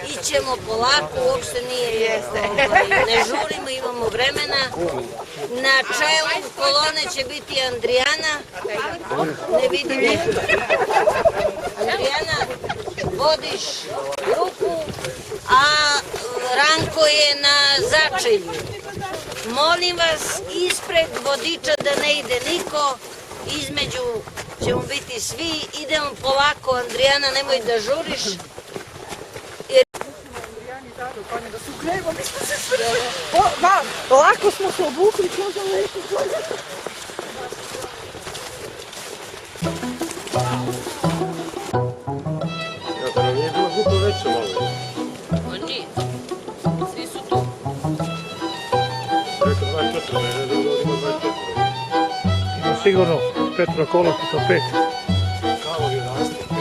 Ićemo polako, uopšte nije, ne žurimo, imamo vremena. Na čelu kolone će biti Andrijana. Ne vidim je. Andrijana, vodiš grupu, a Ranko je na začelju. Molim vas, ispred vodiča da ne ide niko, između ćemo biti svi, idemo polako, Andrijana, nemoj da žuriš. Da se ukrejemo, mi smo se sve... Lako smo se obukli, ko za lepo. Ja, da nam nije bilo duplo veće malo. Ma nije, svi su tu. Rekao 24, ne da ima 24. Ima sigurno Petro kola puta 5. Kalorije raste 5%.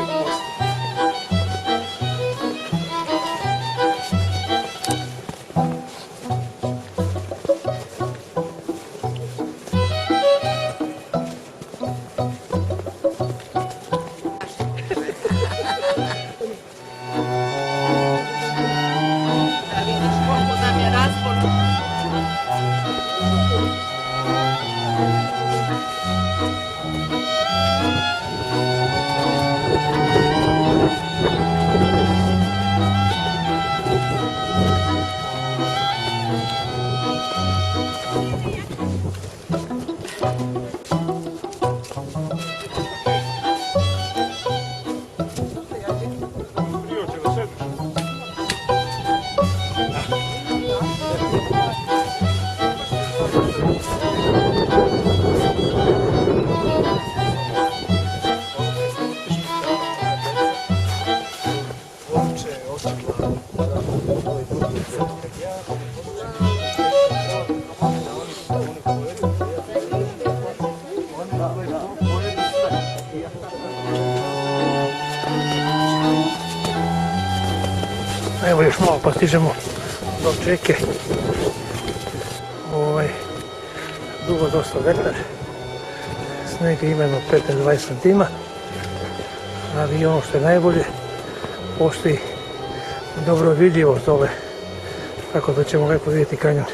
Evo još malo pa stižemo do Čeke. Dugo dosta vetar. Sneg ima 15-20 cm. Ali ono što je najbolje, postoji dobro vidljivost dole. Tako da ćemo lepo vidjeti kanjon.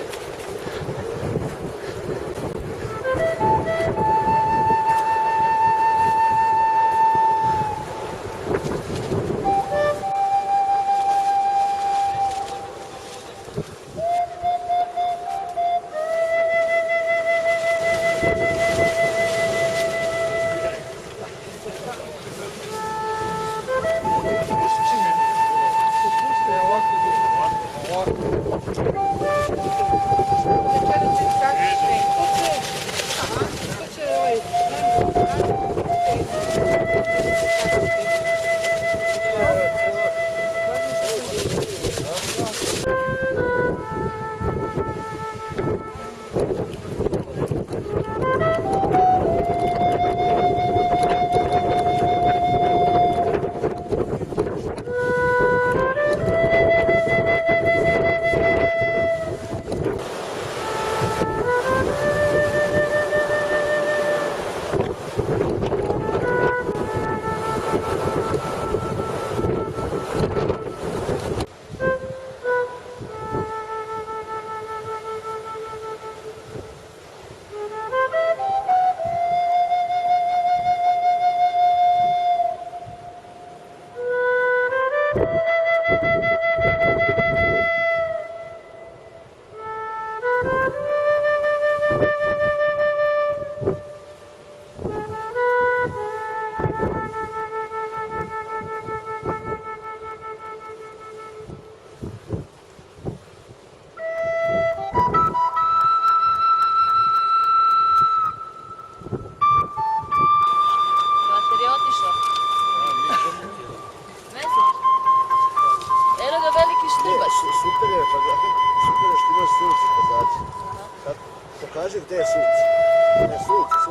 Pokaži gdje je sunce. Ne, sunce.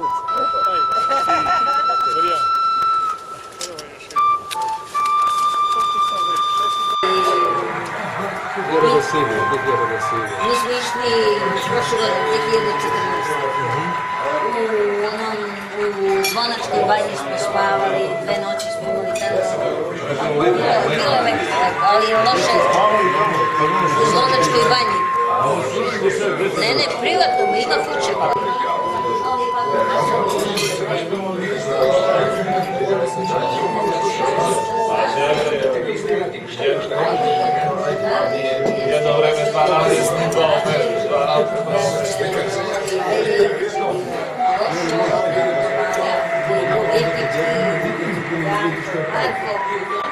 Mi smo išli prošle godine, 2014. U Zvonačkoj banji smo spavali, 2 noći smo imali tada. Bilo je tak, ali je loše u Zlonačkoj banji. Ne, privatno, ima kuće. Jedno vreme stvarali smo Tako.